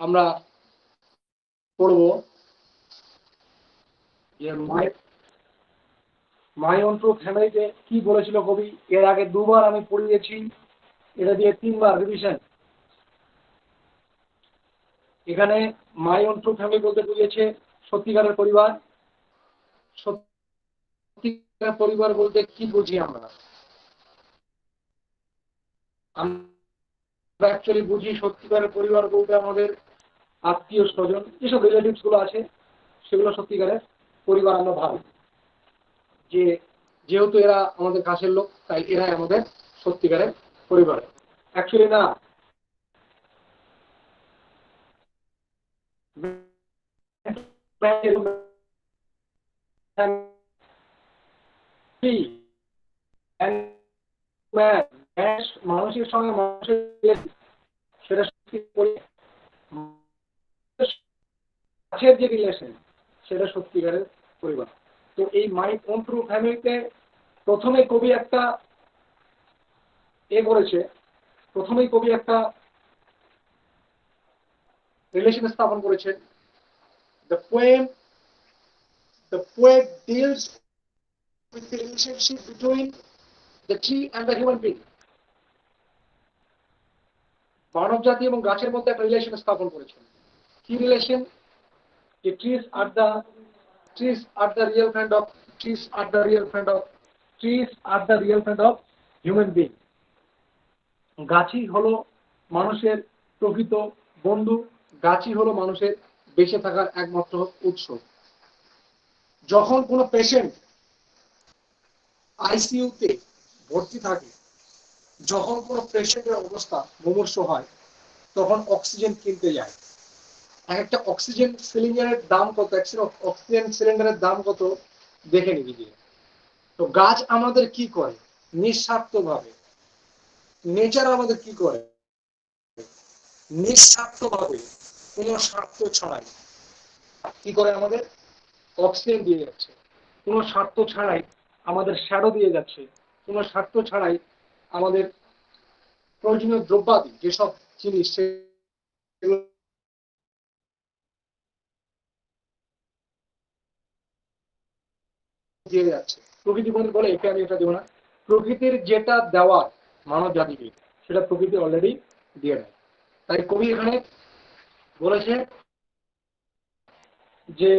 আমরা পড়ব যে মাই ওন ট্রু ফ্যামিলিতে কি বলেছিল কবি। এর আগে দুবার আমি পড়িয়েছি, এটা দিয়ে 3বার রিভিশন। এখানে মাই ওন ট্রু ফ্যামিলি বলতে বুঝিয়েছে সত্যিকারের পরিবার। সত্যিকারের পরিবার বলতে কি বুঝি আমরা অ্যাকচুয়ালি বুঝি সত্যিকারের পরিবার বলতে আমাদের আত্মীয় স্বজন যেসব রিলেটিভস গুলো আছে সেগুলো সত্যিকারের পরিবার আমরা ভাবি, যে যেহেতু এরা আমাদের কাছের লোক তাই এরাই আমাদের সত্যিকারের পরিবার। অ্যাকচুয়ালি না, মানুষের সঙ্গে মানুষের সেটা কাছের যে রিলেশন সেটা সত্যিকারের পরিবার। তো এই মাই ওন ট্রু ফ্যামিলিতে প্রথমে কবি একটা করেছে, প্রথমেই কবি একটা রিলেশন স্থাপন করেছে। The poet deals with the relationship between the tree and the human being. মানব জাতি এবং গাছের মধ্যে একটা রিলেশন স্থাপন করেছেন। কি relation? The trees are the real friend of trees are the real friend of trees are the real friend of human being. গাছই হলো মানুষের প্রকৃত বন্ধু, গাছই হলো মানুষের বেঁচে থাকার একমাত্র উৎস। যখন কোনো পেশেন্ট আইসিইউতে ভর্তি থাকে, যখন কোনো পেশেন্টের অবস্থা মুমূর্ষ হয়, তখন অক্সিজেন কিনতে যায়। একটা অক্সিজেন সিলিন্ডারের দাম কত, অক্সিজেন সিলিন্ডারের দাম কত দেখে নিবি দিয়ে। তো গাছ আমাদের কি করে? নিঃস্বার্থভাবে। নেচার আমাদের কি করে? নিঃস্বার্থভাবে, কোনো স্বার্থ ছাড়াই কি করে আমাদের অক্সিজেন দিয়ে যাচ্ছে, কোনো স্বার্থ ছাড়াই আমাদের শ্যাডো দিয়ে যাচ্ছে, কোনো স্বার্থ ছাড়াই আমাদের প্রয়োজনীয় দ্রব্যাদি যেসব জিনিস দিয়ে যাচ্ছে। প্রকৃতি বলে একে আমি এটা দেবো না, প্রকৃতির যেটা দেওয়ার মানব জাতিকে সেটা প্রকৃতি অলরেডি দিয়ে দেয়। তাই কবি এখানে বলেছে যে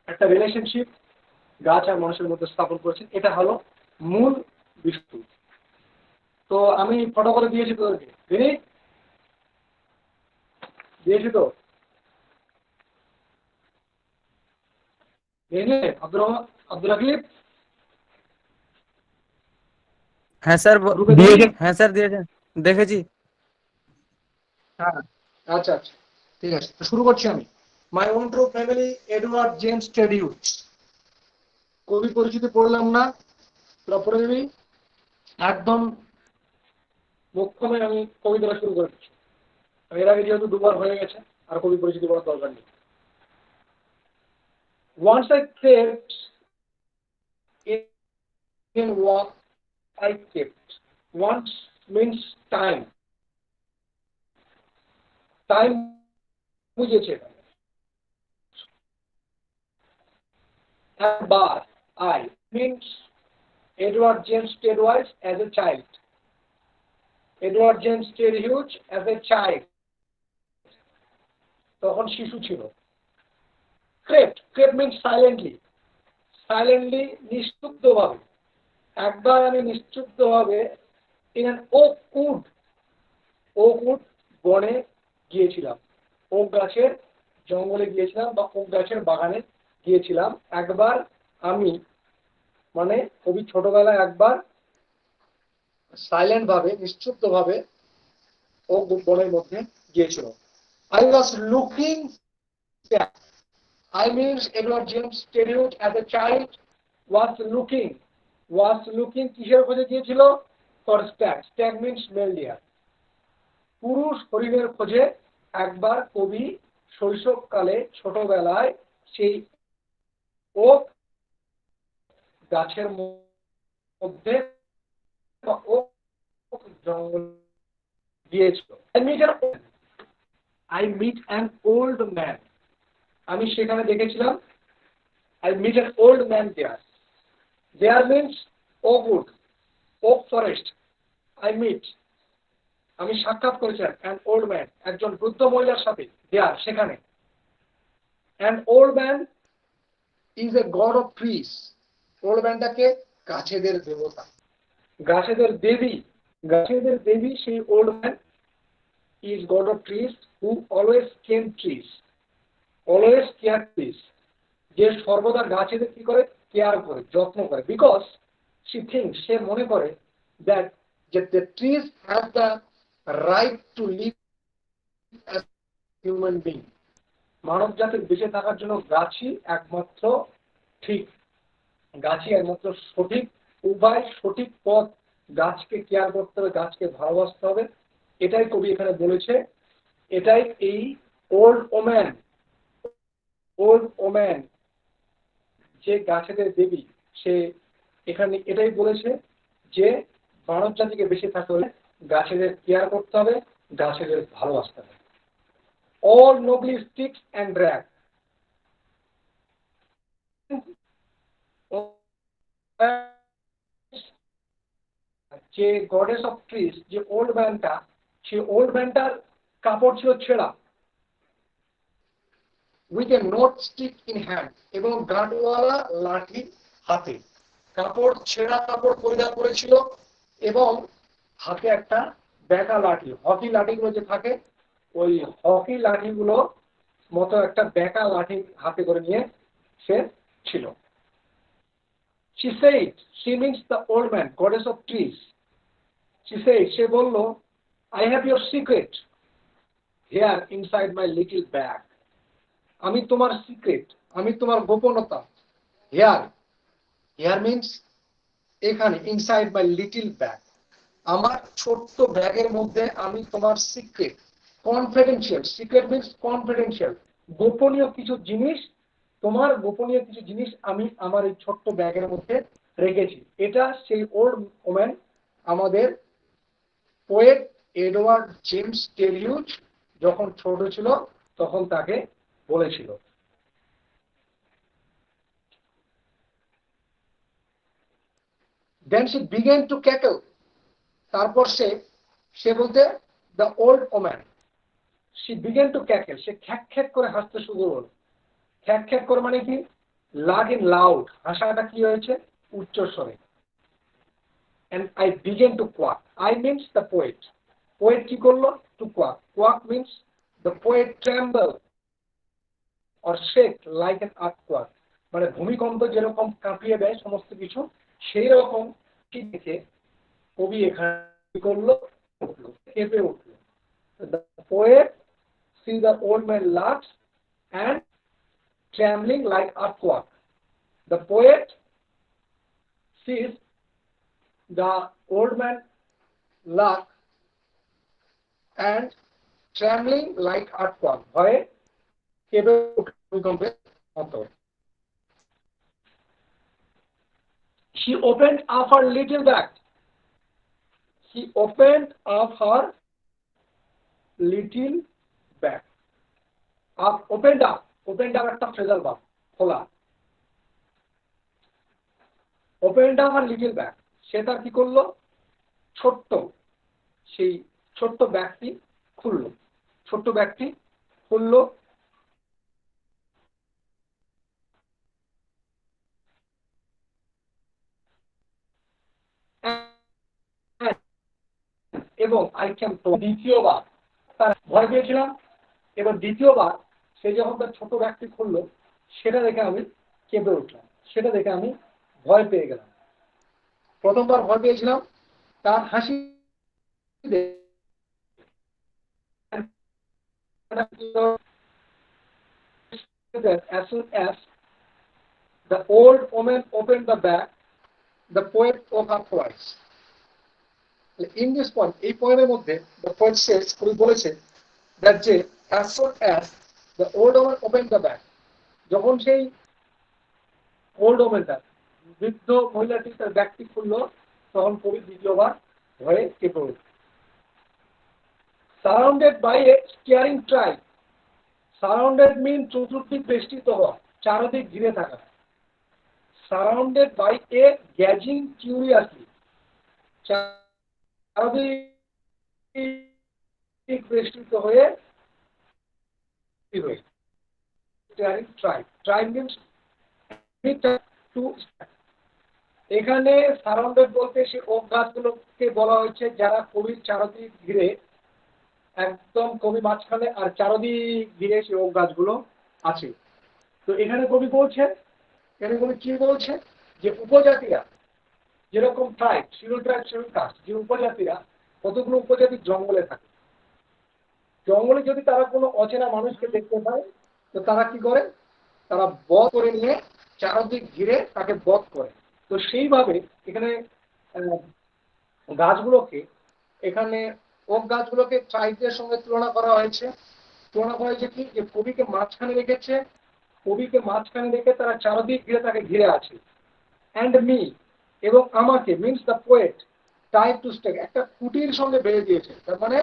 একটা রিলেশনশিপ গাছ আর মানুষের মধ্যে স্থাপন করেছে, এটা হলো মূল বিষয়। তো আমি ফটো করে দিয়েছি তোদেরকে, দিয়েছি তো আব্দুল রাকিব। হ্যাঁ স্যার, দিয়েছেন? হ্যাঁ স্যার দিয়েছেন, দেখেছি। হ্যাঁ, আচ্ছা আচ্ছা, ঠিক আছে, তো শুরু করছি আমি। My own true family, Edward James টেডিউচ। কবি পরিচিতি পড়লাম না, তোরা পড়ে দিবি একদম মোক্ষমে। আমি কবিতা শুরু করে দিচ্ছি, এর আগে যেহেতু দুবার হয়ে গেছে আর কবি পরিচিতি পড়ার দরকার নেই। Once I kept in what I kept. Once means time. Time বুঝেছে। একবার I means Edward James Tedwise as a child. Edward James Tedhugh as a child. তখন শিশু ছিল। Crept. Crept means silently. Silently নিস্তব্ধভাবে। একবার আমি নিস্তব্ধভাবে in an oak wood. Oak wood বনে গিয়েছিলাম। Okay গাছের জঙ্গলে গিয়েছিলাম বা ওক গাছের বাগানে গিয়েছিলাম। একবার আমি মানে কবি ছোটবেলায় একবার সাইলেন্ট ভাবে, নিশ্চুপ্ত ভাবে ওক বনের মধ্যে গিয়েছিল। I was looking back. I means Edward James Tedhugh as a child was looking কিসের খোঁজে গিয়েছিল? For stag. Stag means male deer. পুরুষ হরিণের খোঁজে একবার কবি শৈশবকালে ছোটবেলায় সেই ওক গাছের মধ্যে বা ওক জঙ্গল গিয়েছিল। I meet an old man. আমি সেখানে দেখেছিলাম I meet an old man there. There means oak wood, oak forest. I meet. আমি সাক্ষাৎ করেছিলাম an old man, একজন বৃদ্ধ মহিলার সাথে there সেখানে. An old man is a god of trees. Old man-টাকে গাছেদের দেবতা, গাছেদের দেবী, গাছেদের দেবী সেই old man is god of trees who always care trees. Always care trees. যে সর্বদা গাছেদের কি করে কেয়ার করে যত্ন করে বিকজ she thinks সে মনে করে that the trees have the right to live as human being. মানব জাতির বেঁচে থাকার জন্য গাছই একমাত্র ঠিক, গাছই একমাত্র সঠিক উপায়, সঠিক পথ। গাছকে কেয়ার করতে হবে, গাছকে ভালোবাসতে হবে, এটাই কবি এখানে বলেছে। এটাই এই ওল্ড ওম্যান যে গাছেদের দেবী সে এখানে এটাই বলেছে যে মানব জাতিকে বেঁচে থাকতে হলে গাছেদের কেয়ার করতে হবে, গাছেদের ভালোবাসতে হবে। All nobly sticks and drag. যে গডেস অফ ট্রিজ যে ওল্ড ম্যানটা, সেই ওল্ড ম্যানটার কাপড় ছিল ছেঁড়া, with a note stick in hand, এবং গাঁটওয়ালা লাঠি হাতে। কাপড় ছেঁড়া কাপড় পরিধান করেছিল এবং হাতে একটা বেঁকা লাঠি, হকি লাঠিগুলো যে থাকে ওই হকি লাঠিগুলো মতো একটা বেঁকা লাঠি হাতে করে নিয়ে সে ছিল। She said, she means the old man, goddess of trees. She said, সে বলল, I have your secret here inside my little bag. আমি তোমার সিক্রেট, আমি তোমার গোপনতা। Here means এখানে, ইনসাইড মাই লিটল ব্যাগ, আমার ছোট্ট ব্যাগের মধ্যে আমি তোমার secret, confidential, secret means confidential, গোপনীয় কিছু জিনিস, তোমার গোপনীয় কিছু জিনিস আমি আমার এই ছোট্ট ব্যাগের মধ্যে রেখেছি। এটা সেই ওল্ড ওম্যান আমাদের পোয়েট এডওয়ার্ড জেমস টেরিউজ যখন ছোট ছিল তখন তাকে বলেছিল। Then she began to cackle. তারপর সে বলতে the old woman, she began to cackle, সে খ্যাক খ্যাক করে হাসতে শুরু করলো। খ্যাক খ্যাক করে মানে কি, লাগ ইন লাউড, হাসাটা কি হয়েছে উচ্চ স্বরে। and I began to quack. I means the poet. Poet কি করলো, to quack. Quack means the poet tremble or shake like an earthquake. মানে ভূমিকম্প যেরকম কাঁপিয়ে দেয় সমস্ত কিছু, সেই রকম দেখে কবি এখানে কি করলো, কেঁপে উঠলো। The poet see the old man laughs and trembling like earthquake. The poet sees the old man laugh and trembling like earthquake. ভয়ে কেঁপে উঠল ভূমিকম্পের মতো। She opened up her little bag. She opened up her little bag. Opened up একটা phrasal verb, খোলা। Opened up her little bag. সে তার কি করলো, সেই ছোট্ট ব্যাগটি খুললো, ছোট্ট ব্যাগটি খুললো। এবং দ্বিতীয়বার তার ভয় পেয়েছিলাম, এবার দ্বিতীয়বার সে যখন তার ছোট ব্যাগটি খুললো সেটা দেখে আমি কেঁপে উঠলাম, সেটা দেখে আমি ভয় পেয়ে গেলাম। প্রথমবার ভয় পেয়েছিলাম তার হাসি, as soon as the old woman opened the bag, the poet woke up twice. In this point, এই পয়েন্টের মধ্যে the poet says, কবি বলেছে that যে as soon as the old woman opened the bag, যখন সেই ওল্ড ওম্যানটা বৃদ্ধ মহিলাটি তার ব্যাগটি খুললো তখন কবি দ্বিতীয়বার ভয়ে কেঁপে উঠল। Surrounded by a steering try. Surrounded mean চতুর্দিক বেষ্টিত হওয়া, চারদিক ঘিরে থাকা। সারাউন্ডেড বাই এ গ্যাজিং কিউরিয়াসলি, চারদিক বেষ্টিত হয়ে steering try. Try means to. এখানে সারাউন্ডেড বলতে সে ওক গাছগুলোকে বলা হয়েছে যারা কবির চারদিক ঘিরে, একদম কবি মাঝখানে আর চারদিক ঘিরে সে ওক গাছগুলো আছে। তো এখানে কবি বলছে, এখানে কবি কি বলছে, যে উপজাতিরা যেরকম tribe, schedule tribe, schedule caste, যে উপজাতিরা, কতগুলো উপজাতি জঙ্গলে থাকে। জঙ্গলে যদি তারা কোনো অচেনা মানুষকে দেখতে পায়, তো তারা কি করে, তারা বধ করে নিয়ে চারদিক ঘিরে তাকে বধ করে। তো সেইভাবে এখানে গাছগুলোকে, এখানে ওক গাছগুলোকে ট্রাইবদের সঙ্গে তুলনা করা হয়েছে। তুলনা করা হয়েছে কি, যে কবিকে মাঝখানে রেখেছে, কবিকে মাঝখানে রেখে তারা চারদিক ঘিরে তাকে ঘিরে আছে। অ্যান্ড মি, এবং আমাকে, means the poet, type to stake, একটা কুটির সঙ্গে বেঁধে দিয়েছে। তার মানে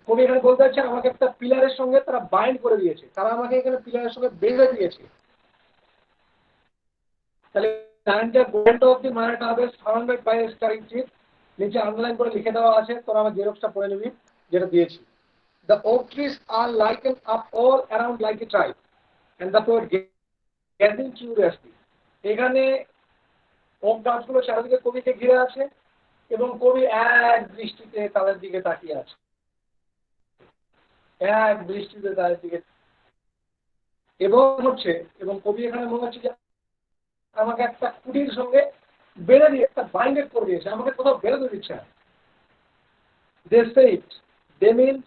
কবি এখানে বলতে চাচ্ছে আমাকে একটা পিলারের সঙ্গে তারা বাইন্ড করে দিয়েছে, তারা আমাকে এখানে পিলারের সঙ্গে বেঁধে দিয়েছে। তাহলে সারাউন্ডেড বাই স্টারিং ট্রি, নিচে আন্ডারলাইন করে লিখে দেওয়া আছে, তোরা আমার জেরক্সটা পড়ে নিবি যেটা দিয়েছি। The oak trees are likened up all around like a tribe, and the poet gazing curiously. এখানে ওক গাছগুলো চারিদিকে কবিকে ঘিরে আছে এবং কবি এক দৃষ্টিতে তাদের দিকে তাকিয়ে আছে, এক দৃষ্টিতে তাদের দিকে। এবং হচ্ছে, এবং কবি এখানে মনে হচ্ছে যে আমাকে একটা কুটির সঙ্গে বেঁধে দিয়ে, একটা বাইন্ডেড করে দিয়েছে, আমাকে কোথাও বেঁধে দিচ্ছে না। They said, they means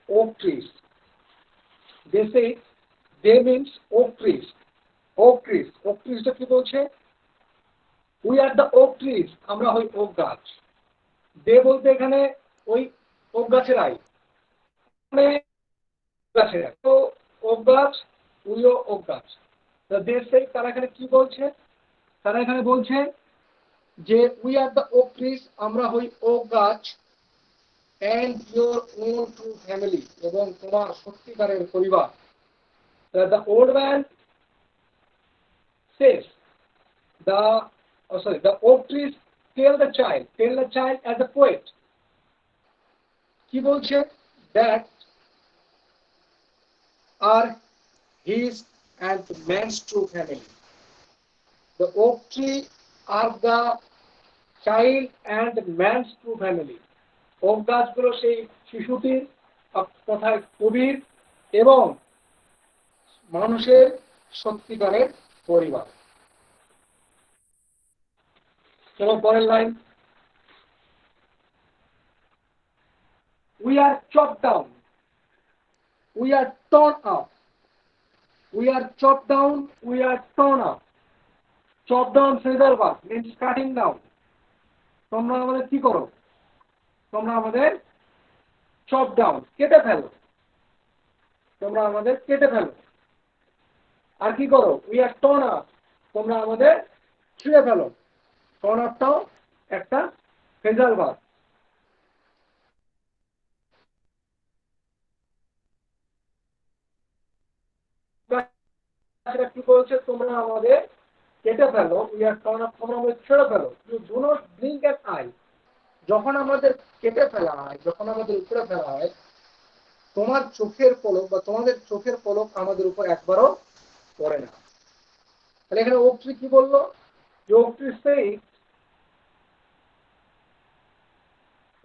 oak trees. They said, they means oak trees. Oak trees, oak trees টা কি বলছে, we are the oak trees, আমরা হই ওক গাছ। দে বলতে এখানে ওই ওক গাছের আই, মানে গাছের আই। তো ওক গাছ, উইও ওক গাছ। দে সেই, তারা এখানে কি বলছে, তারা এখানে বলছে যে we are the oak trees, আমরা হই ওক গাছ, and your own true family, এবং তোমার সত্যিকারের পরিবার। The old man says, the oak trees tell the child as a poet, কি বলছে, that are his and man's true family. The oak tree are the child and man's true family. Oak গাছগুলো সেই শিশুটির, তথা কবির এবং মানুষের সত্যিকারের পরিবার। চলো পরের line. We are chopped down, we are torn up, we are chopped down, we are torn up. Chop down phrasal verb means cutting down. তোমরা আমাদের কি করো, তোমরা আমাদের চপ ডাউন, কেটে ফেলো, তোমরা আমাদের কেটে ফেলো। আর কি করো, উই আর টর্ন আপ, তোমরা আমাদের ছুঁড়ে ফেলো। টর্ন আপটাও একটা ফ্রেজাল ভার্ব। কি বলছে, তোমরা আমাদের কেটে ফেলো, উই আর টর্ন আপ, তোমরা আমাদের ছেড়ে ফেলো। You do not blink an eye, যখন আমাদের কেটে ফেলা হয়, যখন আমাদের উপরে ফেলা হয়, তোমার চোখের পলক বা তোমাদের চোখের পলক আমাদের উপর একবারও পড়ে না। তাহলে এখানে ওক ট্রি কি বললো, যে ওক ট্রি সেই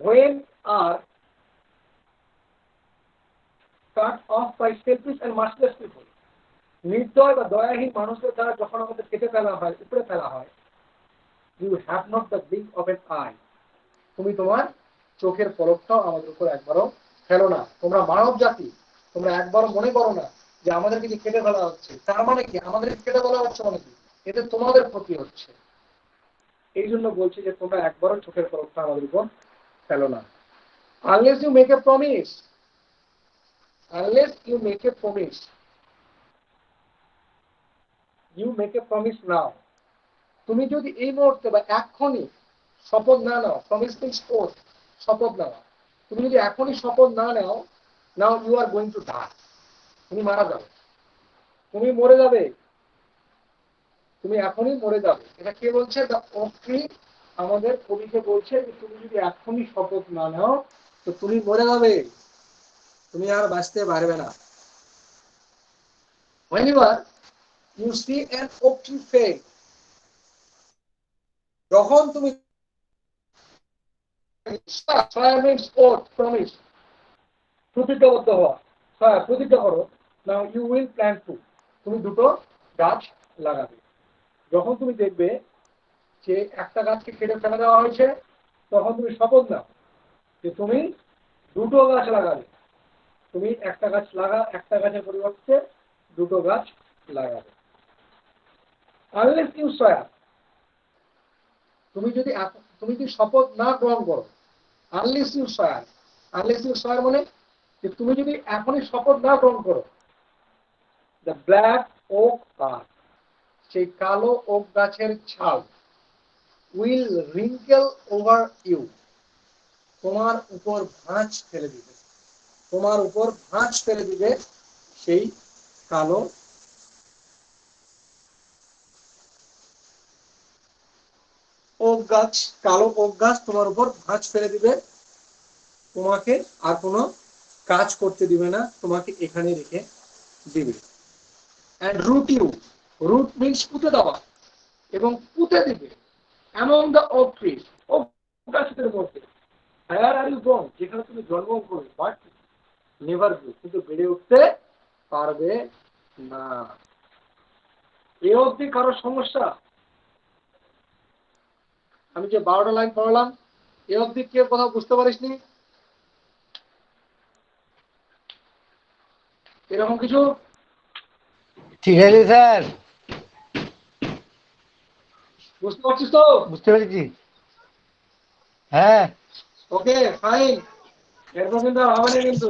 when are cut off by selfish and merciless people, নির্দয় বা দয়াহীন মানুষের দ্বারা যখন আমাদের কেটে ফেলা হয়, উপরে ফেলা হয়, you have not the blink of an eye, তুমি তোমার চোখের পলকটাও আমাদের উপর একবারও ফেলো না। তোমরা মানব জাতি, তোমরা একবারও মনে করো না যে আমাদেরকে যে কেটে ফেলা হচ্ছে, তার মানে কি, আমাদের কেটে ফেলা হচ্ছে মানে কি, এতে তোমাদের ক্ষতি হচ্ছে। এই জন্য বলছি যে তোমরা একবারও চোখের পলকটা আমাদের উপর ফেলো না। Unless you make a promise, unless you make a promise, you make a promise now, তুমি যদি এই মুহূর্তে বা এক্ষুনি শপথ না নাও, প্রমিস মিন্স ওথ, শপথ নেওয়া, তুমি যদি এখনই শপথ না নাও, now you are going to die, তুমি মারা যাবে, তুমি মরে যাবে, তুমি এখনই মরে যাবে। এটা কে বলছে? দ্য ওক ট্রি আমাদের কবিকে বলছে যে তুমি যদি এখনই শপথ না নাও তো তুমি মরে যাবে, তুমি আর বাঁচতে পারবে না। Whenever you see an oak tree fail, যখন তুমি প্রতিজ্ঞাবদ্ধ হওয়া, হ্যাঁ প্রতিজ্ঞা করো, now you will plan to, তুমি দুটো গাছ লাগাবে। যখন তুমি দেখবে যে একটা গাছকে কেটে ফেলে দেওয়া হয়েছে, তখন তুমি শপথ নাও যে তুমি দুটো গাছ লাগাবে, তুমি একটা গাছের পরিবর্তে দুটো গাছ লাগাবে। আনলেস ইউ সয়ার, তুমি যদি শপথ না গ্রহণ করো, unless you swear, unless you swear মানে যে তুমি যদি এখনই শপথ না গ্রহণ করো, দ্য ব্ল্যাক ওক বার্ক, সেই কালো ওক গাছের ছাল, উইল রিঙ্কেল ওভার ইউ, তোমার উপর ভাঁজ ফেলে দিবে, তোমার উপর ভাঁজ ফেলে দিবে সেই কালো ওক গাছ, কালো ওক গাছ তোমার উপর ভাঁজ ফেলে দিবে, তোমাকে আর কোনো কাজ করতে দিবে না, তোমাকে এখানে রেখে দিবে। And root you, root means পুঁতে দেওয়া, এবং পুঁতে দিবে among the oak trees, oak গাছের মধ্যে। হায়ার আর ইউ বর্ন, যেখানে তুমি জন্মগ্রহণ করবে, বাট নেভার গ্রো, কিন্তু বেড়ে উঠতে পারবে না। এ অবধি কারো সমস্যা? আমি যে 12টা লাইন পড়লাম, এ অবধি কে কথা বুঝতে পারিসনি? এরকম কিছু? ঠিক আছে স্যার, বুঝতে পারছিস তো? বুঝতে পেরেছি। হ্যাঁ, ওকে ফাইন, এরপর কিন্তু আর হবে না, কিন্তু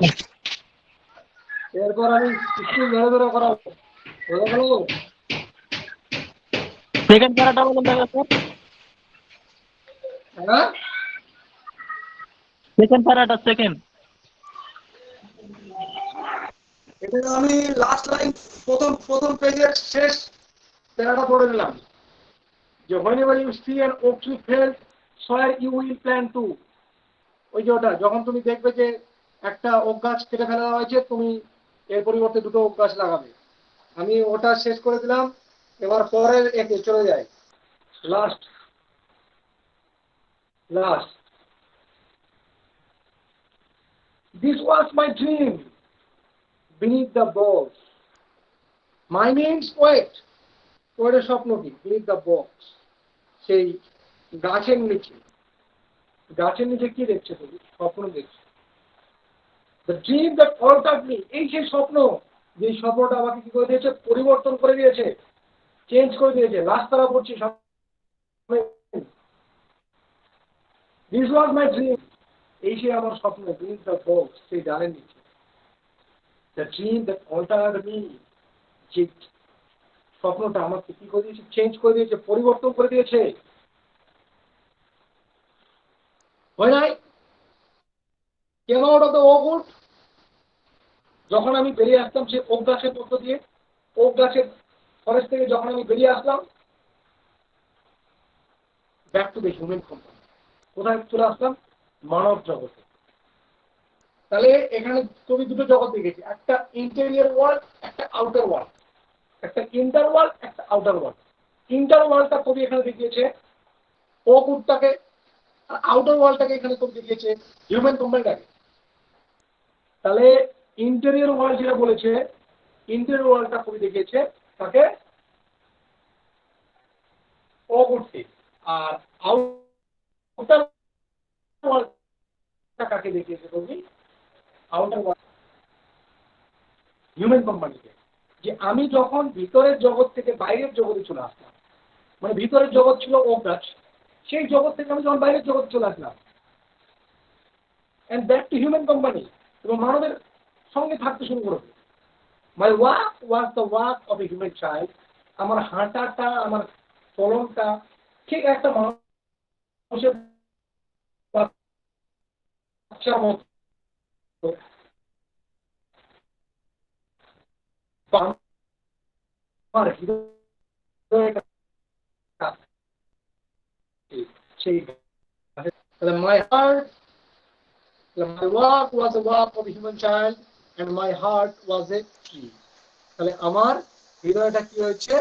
এরপর আমি স্কুল ধরে ধরে করাবো, বোঝা গেল? सेकंड पैराटा बोलो मेरा सर। হ্যাঁ, सेकंड पैराटा सेकंड। এটা আমি লাস্ট লাইন, প্রথম প্রথম পেজের শেষ প্যারাটা পড়ে দিলাম যে whenever you see an oak tree fell, swear you will plant two, ওই যে ওটা, যখন তুমি দেখবে যে একটা ওক গাছ কেটে ফেলা হয়েছে, তুমি এর পরিবর্তে দুটো ওক গাছ লাগাবে। আমি ওটা শেষ করে দিলাম, এবার পরের একে চলে যাই। Last last This was my dream beneath the box. My means wait. ওইটা স্বপ্ন কি? beneath the box, সেই গাছের নিচে। গাছের নিচে কি দেখছে তুমি? স্বপ্ন দেখছো। The dream that altered me, এই সেই স্বপ্ন, যে স্বপ্নটা আমাকে কি করে দিয়েছে? পরিবর্তন করে দিয়েছে, চেঞ্জ করে দিয়েছে। লাস্ট তারা পড়ছি সব। This was my dream, এই সেই আমার স্বপ্ন, beneath the box, সেই ডালের নিচে। The dream that altered me, যে স্বপ্নটা আমাকে কি করে দিয়েছে? চেঞ্জ করে দিয়েছে, পরিবর্তন করে দিয়েছে। When I came out of the oak wood, যখন আমি বেরিয়ে আসতাম সেই ওক গাছের মধ্য দিয়ে, ওক গাছের ফরেস্ট থেকে যখন আমি বেরিয়ে আসলাম, back to the human company, কোথায় চলে আসলাম? মানব জগতে। তাহলে এখানে তুমি দুটো জগৎ দেখেছি, একটা ইন্টেরিয়র ওয়ার্ল্ড, একটা আউটার ওয়ার্ল্ড, একটা ইন্টার ওয়ার্ল্ড, একটা আউটার ওয়ার্ল্ড। ইন্টার ওয়ার্ল্ডটা কবি এখানে দেখিয়েছে ওক উডটাকে, আর আউটার ওয়ার্ল্ডটাকে এখানে কবি দেখিয়েছে হিউম্যান কোম্পানিটাকে। তাহলে ইন্টেরিয়র ওয়ার্ল্ড যেটা বলেছে, ইন্টেরিয়র ওয়ার্ল্ডটা কবি দেখিয়েছে তাকে ওক উডকে, আর আউটার ওয়ার্ল্ডটা কাকে দেখিয়েছে কবি? আউটার ওয়ার্ল্ড, হিউম্যান কোম্পানিকে। যে আমি যখন ভিতরের জগৎ থেকে বাইরের জগতে চলে আসলাম, মানে ভিতরের জগৎ ছিল ওক গাছ, সেই জগৎ থেকে আমি যখন বাইরের জগতে চলে আসলাম, and back to human company, এবং মানবের সঙ্গে থাকতে শুরু করবে। My walk was the walk of a human child, আমার হাঁটাটা, আমার চলনটা ঠিক একটা মানুষের বাচ্চার মতো আমার হৃদয়টা সেই my heart, my walk was a walk of a human child and my heart was a tree. তাহলে আমার হৃদয়টা কি হয়েছে,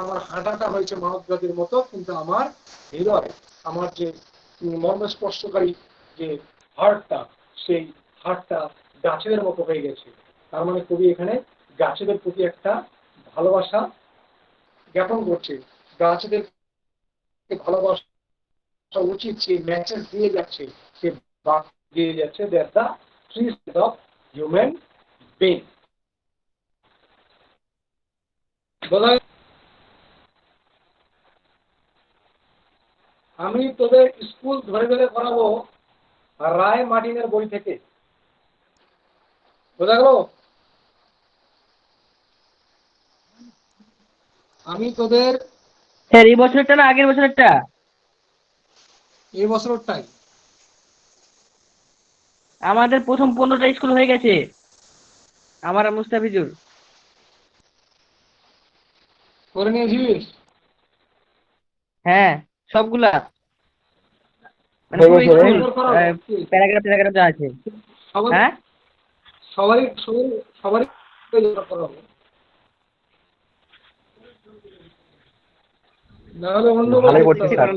আমার হাঁটাটা হয়েছে মানব জাতির মতো, কিন্তু আমার হৃদয়, আমার যে মর্মস্পর্শকারী যে হার্টটা, সেই হার্টটা গাছেদের মতো হয়ে গেছে। তার মানে কবি এখানে গাছেদের প্রতি একটা ভালোবাসা জ্ঞাপন করছে, গাছেদের ভালোবাসা উচিত, সেই মেসেজ দিয়ে যাচ্ছে, সে বার্তা দিয়ে যাচ্ছে, that the trees of human being. আমি তোদের স্কুল ধরে ধরে করাবো রায় মার্টিনের বই থেকে, বোঝা গেল? আমি তোদের স্যার এই বছরেরটা না আগের বছরেরটা? এই বছরটাই। আমাদের প্রথম 15টা স্কুল হয়ে গেছে, আমার আর মুস্তাফিজুর। করে নিয়েছিস? হ্যাঁ সবগুলা, মানে পুরো স্কুল প্যারাগ্রাফ প্যারাগ্রাফ যা আছে। হ্যাঁ সবারই সবারই করাবো, না হলে অন্য ভালোই করছিস স্যার।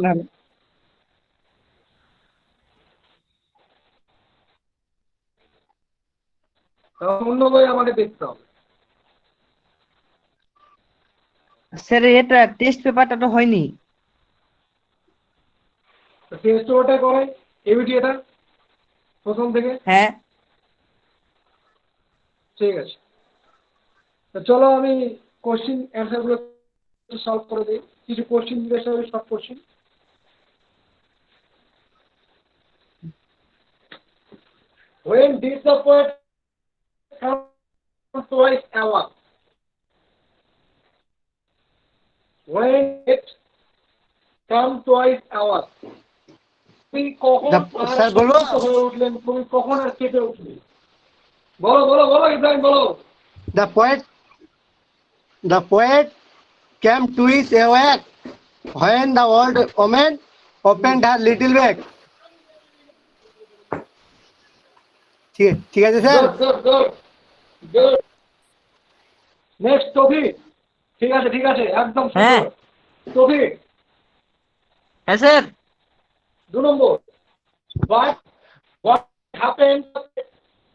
অন্য বই আমাকে দেখতে হবে। স্যার এটা টেস্ট পেপারটা তো হয়নি। টেস্ট ওটাই করে এবিটি, এটা প্রথম থেকে। হ্যাঁ ঠিক আছে, তো চলো আমি কোশ্চিন অ্যান্সার গুলো সলভ করে দিই। কিছু কোশ্চিন জিজ্ঞাসা হবে, short question. When did the poet come twice award? When it come twice award? তুমি কখন স্যার বলবো? হয়ে উঠলেন, তুমি কখন আর কেটে উঠলেন? বলো বলো বলো ইব্রাহিম বলো। The poet came to his awake when the old woman opened her little bag. ঠিক আছে sir. Good good good. Next topic. ঠিক আছে ঠিক আছে, একদম হ্যাঁ। সুন্দর। টপিক হ্যাঁ sir. 2 number, what happened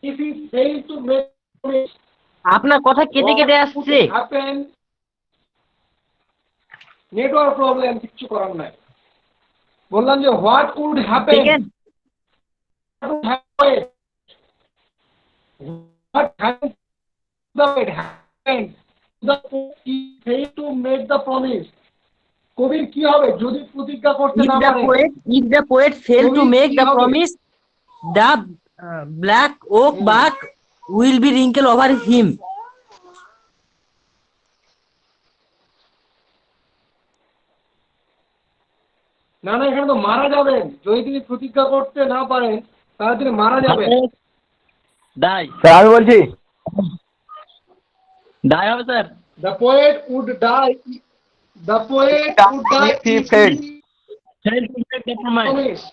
if he failed to make promise? আপনার কথা কেটে কেটে আসছে। হ্যাপেন, নেটওয়ার্ক প্রবলেম, কিছু করার নাই। বললাম যে হোয়াট কুড হ্যাপেন, দেখেন what happened he failed to make the promise? কবির কি হবে যদি প্রতিজ্ঞা করতে না পারে? if the poet failed to Kabir make কি the হবে? promise, the black oak bark will be wrinkled over him. না না, এখানে তো মারা যাবেন। যদি তিনি প্রতিজ্ঞা করতে না পারেন তাহলে তিনি মারা যাবেন। দাই স্যার আমি বলছি দাই হবে sir. The poet would die. The poet would die if he if failed. he Fail to make the promise. promise.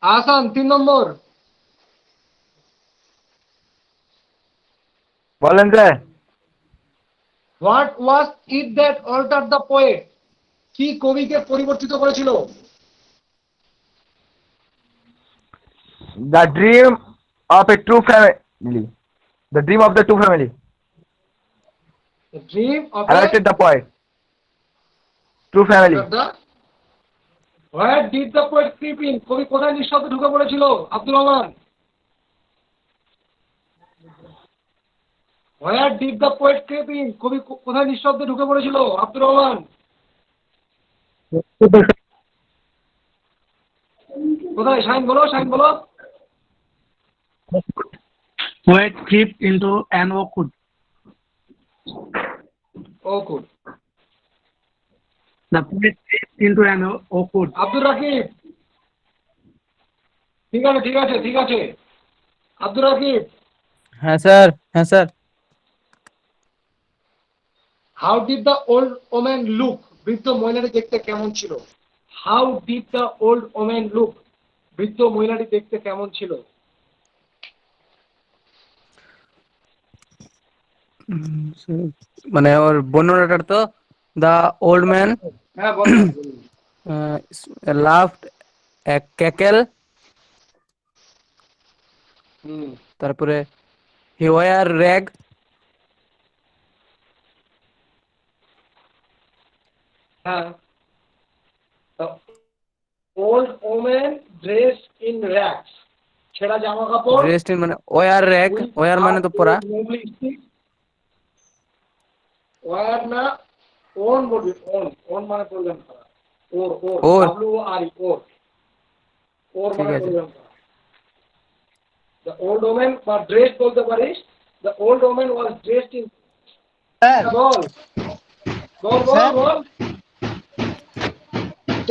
আসান 3 নম্বর। বলেন sir. What was it that altered the poet? কি কবিকে পরিবর্তিত করেছিল? The dream of a true family. The dream of the true family. The dream of Highlighted the poet. True family. Where did the poet creep in? কবি কোথায় নিঃশব্দে ঢুকে পড়েছিল? Abdul Rahman. Where did the poet creep in? কবি কোথায় নিঃশব্দে ঢুকে পড়েছিল? আব্দুল রহমান। কোথায়? শাইন বলো, শাইন বলো। Poet creep into an oak wood. ওকুড। The poet tripped into an oak wood. Abdur Rakib, ঠিক আছে ঠিক আছে ঠিক আছে, আব্দুর রাকিব, হ্যাঁ স্যার, হ্যাঁ sir. How did the old woman look, বৃদ্ধ মহিলাটি দেখতে কেমন ছিল? How did the old woman look, বৃদ্ধ মহিলাটি দেখতে কেমন ছিল? মানে ওর বর্ণনাটার তো, দা ওল্ড ম্যান হ্যাঁ বলুন বলুন। লাফড ক্যাকেল, হুম, তারপরে হি ওয়ার র্যাগ, হ্যাঁ, old woman dress in rags, ছেঁড়া জামা কাপড়, ড্রেসড ইন মানে ওয়ার র্যাগ, with ওয়ার মানে তো her পরা। own lovely stick, ওয়ার না, ওন বলবি, ওন, ওন মানে পরিধান করা, ওর ওর ওর। ডাব্লিউ আর ই, ওর, ওর ঠিক মানে আছে। পরিধান করা। The old woman বা ড্রেস বলতে পারিস, the old woman was dressed in, sir বল বল বল স্যার বল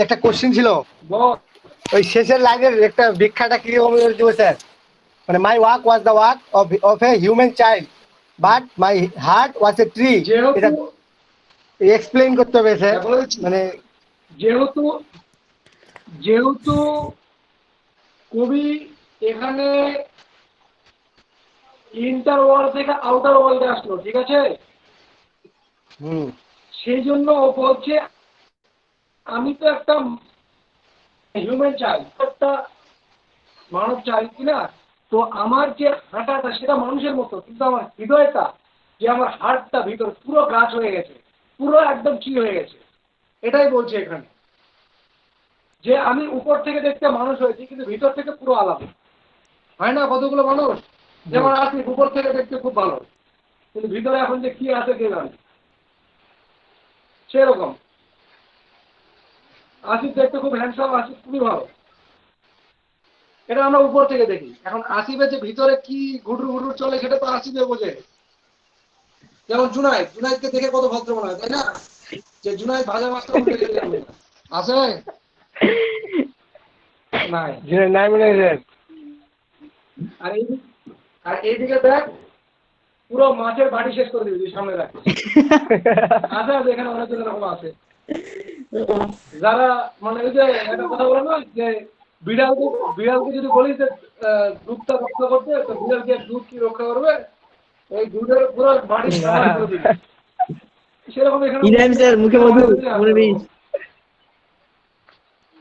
একটা কোশ্চেন ছিল, বল। ওই শেষের লাইনের একটা ব্যাখ্যাটা কি হবে দেবো স্যার? মানে my walk was the walk of a human child but my heart was a tree, যেহেতু, এটা এক্সপ্লেইন করতে হবে স্যার। হ্যাঁ, বলে দিচ্ছি। মানে যেহেতু যেহেতু কবি এখানে ইন্টার ওয়ার্ল্ড থেকে আউটার ওয়ার্ল্ডে আসলো, ঠিক আছে, হুম সেই জন্য ও বলছে আমি তো একটা হিউম্যান চাইল্ড, একটা মানব চাইল্ড কিনা, তো আমার যে হাঁটাটা সেটা মানুষের মতো, কিন্তু আমার হৃদয়টা, যে আমার হার্টটা ভিতর পুরো গাছ হয়ে গেছে, পুরো একদম ট্রি হয়ে গেছে, এটাই বলছে এখানে, যে আমি উপর থেকে দেখতে মানুষ হয়েছি কিন্তু ভিতর থেকে পুরো আলাদা। হয় না কতগুলো মানুষ, যেমন আসিফ উপর থেকে দেখতে খুব ভালো, কিন্তু ভিতরে এখন যে কি আছে কে জানে, সেরকম আসিফ দেখতে খুব হ্যান্ডসাম, আসিফ খুবই ভালো, এটা আমরা উপর থেকে দেখি। এখন আসিফের যে ভিতরে কি ঘুটুর ঘুটুর চলে সেটা তো আসিফে বোঝে। যেমন জুনাইদ, জুনাইদকে দেখে কত ভদ্র মনে হয়, তাই না? যে জুনাইদ ভাজা মাছটা উল্টে খেতে যাবে না। আছে নাই? নাই মনে হয় স্যার। আর এই, আর এইদিকে দেখ, পুরো মাছের বাড়ি শেষ করে দিবি তুই সামনে রাখ। আছে আছে, এখানে অনেকজন এরকম আছে যারা, মানে ওই যে একটা কথা বলে না যে বিড়ালকে, বিড়ালকে যদি বলিস যে দুধটা রক্ষা করতে, তো বিড়ালকে দুধ কি রক্ষা করবে, ওই দুধের পুরো বাড়ি সামাল করে দিবি। সেরকম এখানে ইরাম স্যার মুখে মধু, মনে বিষ।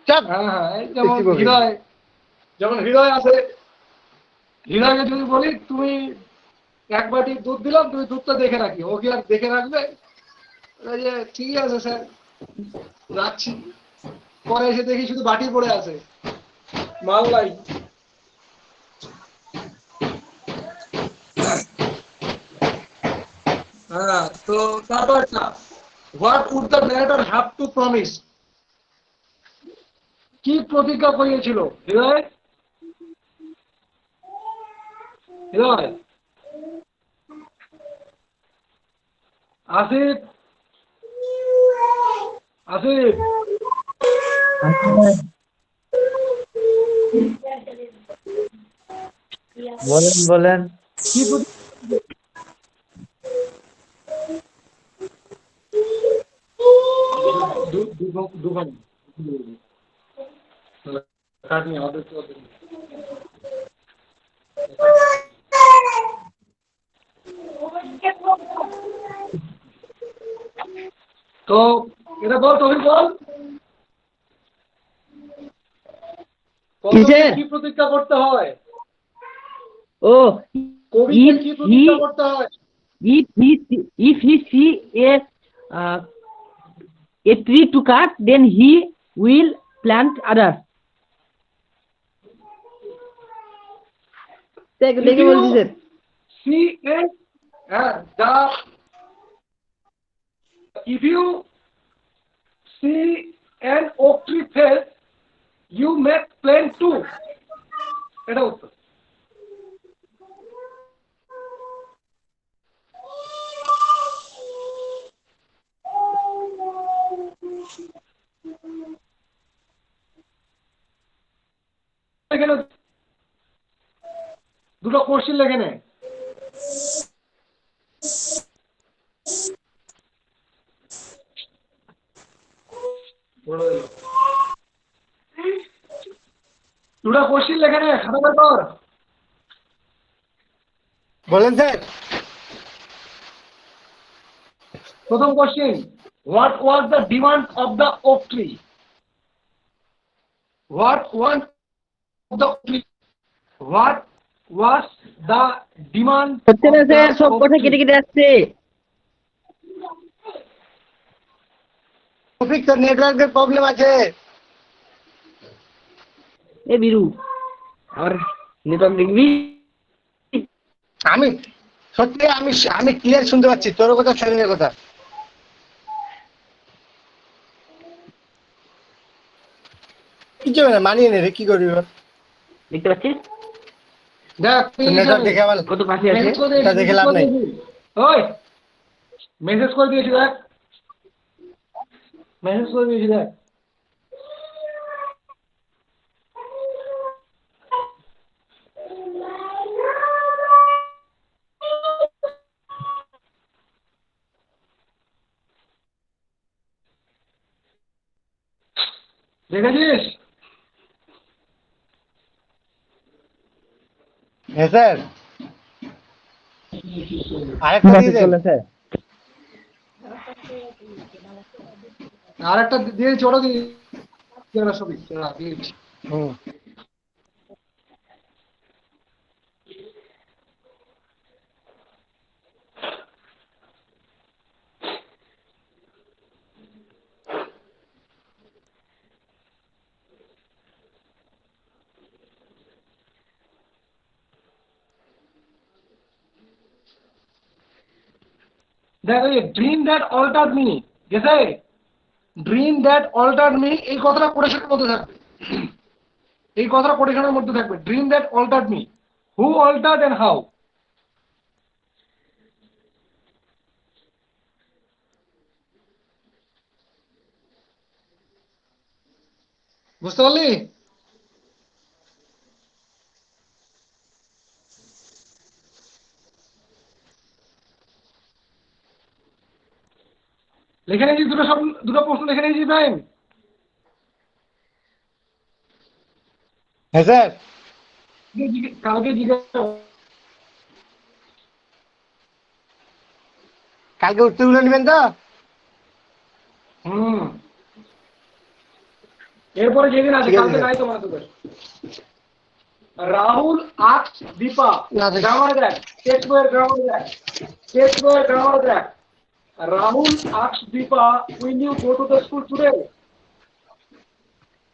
চাপ হ্যাঁ হ্যাঁ, এই যেমন বেশি বলবি। হৃদয়, যেমন হৃদয় আছে, হৃদয়কে যদি বলি তুমি এক বাটি দুধ দিলাম, তুমি দুধটা দেখে রাখি, ও কি আর দেখে রাখবে? ওই যে ঠিক আছে স্যার রাখছি, পরে এসে দেখি শুধু বাটি পড়ে আছে, মাল্লাই। হ্যাঁ, তো তারপরটা, what would the narrator have to promise, কি প্রতিজ্ঞা করিয়েছিল হৃদয়? হৃদয়, আসিফ, আসিফ, বলেন বলেন। কি দুখানি কাটনি আমাদের তো। তো এটা বল, তবে বল কবিকে কিসের? কি প্রতিজ্ঞা করতে হয়? ও, কবিকে if কি he প্রতিজ্ঞা করতে হয়? if he see a tree to cut, then he will plant others. দেখে বলছি sir. See and the, if you see an oak tree face, you make plant too, এটা উত্তর। দুটো কোশ্চেন লিখে নে। দুটো কোশ্চেন লিখে নে, খাতা বের কর। বলেন স্যার। প্রথম question, what was the demand of the oak tree? What was the tree? What was the demand হচ্ছে না স্যার, সব কথা কেটে কেটে আসছে। টপিক তো নেটওয়ার্কের প্রবলেম আছে। এ বিরু, আমার নেটওয়ার্ক দেখবি? আমি সত্যি আমি ক্লিয়ার শুনতে পাচ্ছি তোর কথা, সেলিনের কথা। কিছু না, মানিয়ে নে রে, কি করবি এবার? দেখতে পাচ্ছিস দেখ নেটওয়ার্ক দেখে আবার কত পাশে আছে? এটা দেখে লাভ নাই। ওই মেসেজ করে দিয়েছি, দেখ মেসেজ করে দিয়েছি, দেখ। দেখেছিস? হ্যাঁ স্যার, আরেকটা দিয়ে দেন। স্যার আরেকটা দিয়েছি, ওটা দিয়ে সবই দিয়েছি। হুম। দেখ ওই ড্রিম দ্যাট অল্টার্ড মি, গেছে? ড্রিম দ্যাট অল্টার্ড মি, এই কথাটা কোটেশনের মধ্যে থাকবে। এই কথাটা কোটেশনের মধ্যে থাকবে, dream that altered me, who altered and how. বুঝতে পারলি? লিখে নিয়েছি দুটো প্রশ্ন লিখে নিয়েছি টাইম। হ্যাঁ স্যার, কালকে জিজ্ঞাসা, কালকে উত্তরগুলো নেবেন তো? হুম, এরপরে যেদিন আছে, ঠিক আছে কালকে স্যার। নাই তো মানে তোদের। রাহুল আস্ক দীপা, না স্যার। গ্রামার দেখ, টেক্সট বইয়ের গ্রামার দেখ, টেক্সট বইয়ের গ্রামার দেখ। Rahul ask Deepa, will you go to the school today?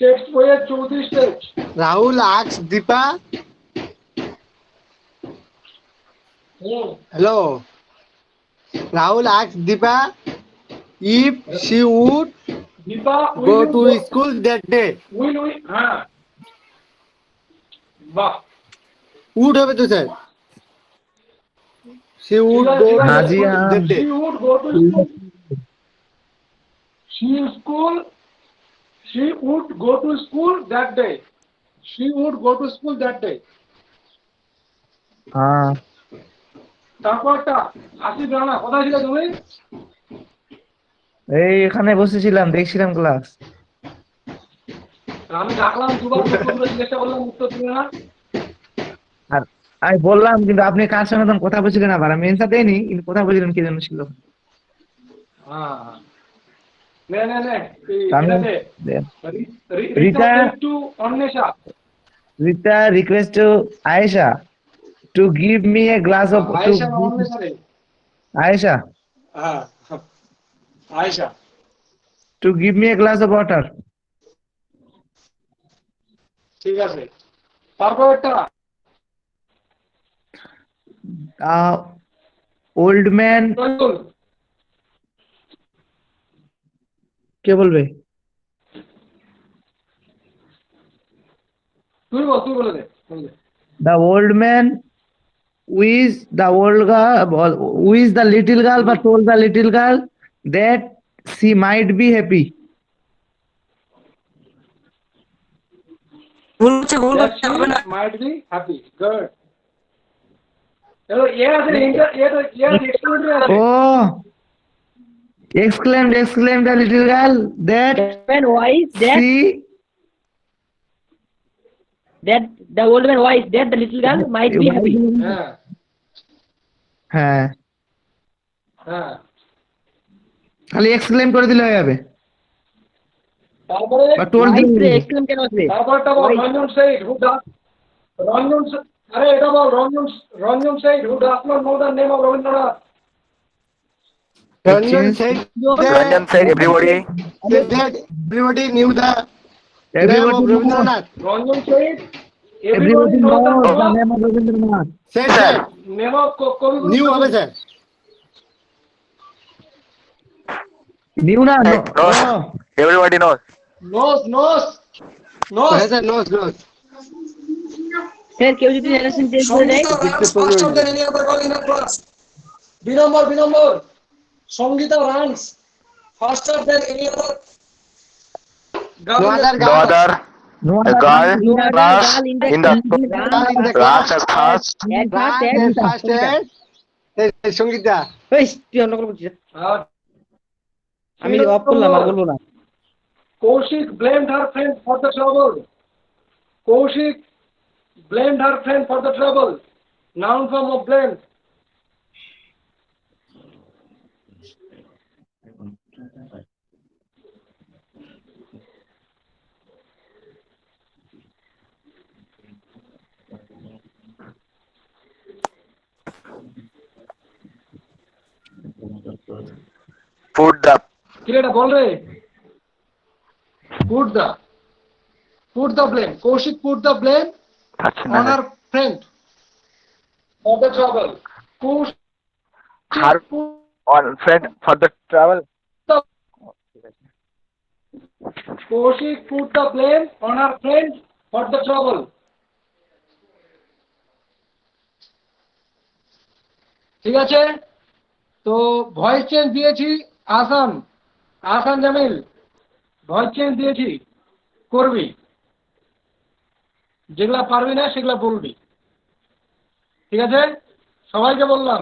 Text বইয়ের 34 পেজ। রাহুল আক্স Deepa, hello, Rahul asked Deepa if she would Deepa go to school that day. Will we, হ্যাঁ, বাহ, would হবে তো sir, she would go to हाँ जी, school हाँ। that day. she would go to school, she would go to school that day, she would go to school that day। हाँ, তারপরটা আসিফ রানা, কোথায় ছিল তুমি? এই এখানে বসেছিলাম, দেখছিলাম ক্লাস। আমি ডাকলাম দুবার, প্রশ্নগুলো জিজ্ঞাসা করলাম, উত্তর দিলে না। আর আমি বললাম, কিন্তু আপনি কার সঙ্গে তখন কথা বলছিলেন, আবার আমি এনসার দেয়নি, কিন্তু কথা বলছিলেন কি যেন ছিল। হ্যাঁ, নে নে নে, আমি Rita Rita to Anwesha, Rita request to Ayesha to give me a glass of Ayesha না অন্বেষা রে? আয়েশা হ্যাঁ, Ayesha, to give me a glass of water. ঠিক আছে। তারপর একটা ওল্ড ম্যান, কে বলবে? তুই বল, তুই বলে দে, বলে দে। The old man with the old girl, with the little girl, but told the little girl that she might be happy. That she might be happy. Good. এবার এ আছে ইন্টার এ তো এ আছে এক্সক্লেমেটরি আছে Oh, exclaimed the little girl that Man, why is that? she That the old man, why is that the little girl might be happy? হ্যাঁ হ্যাঁ হ্যাঁ খালি exclaim করে দিলে হয়ে যাবে তারপরে বা টোল Why দিলে is exclaim কেন আসবে? তারপরটা বল Ranjan said who does Ranjan আরে এটা বল Ranjan said who does not know the name of Rabindranath Ranjan said Ranjan said everybody. that everybody knew the name of Everybody Rabindranath. Ranjan said everybody everybody no knows the the name of Rabindranath. Said that name of কবি new হবে sir Knew না Hey, no. knows. Everybody knows. Knows knows knows হ্যাঁ sir knows sir কেউ যদি narration change করে দেয় faster than any other girl in a class বিনম্বর Sangeeta runs faster than any other no other No girl other No a other girl no other rush girl in the in the class rush as fast and fast and and fastest Sangeeta ওই তুই অন্য কোনো বলছিস আমি of করলাম আর বলবো না Kaushik blamed her friend for the trouble. Kaushik blamed her friend for the trouble. Noun form of blame. put the কিরেটা বল রে put the blame. Kaushik put the blame on her friend for the trouble. Kaushik her put on friend for the travel. the Kaushik put the blame on her friend for the trouble. ঠিক আছে তো voice change দিয়েছি আসান Jamil voice change দিয়েছি করবি যেগুলা পারবি না সেগুলা বলবি ঠিক আছে সবাইকে বললাম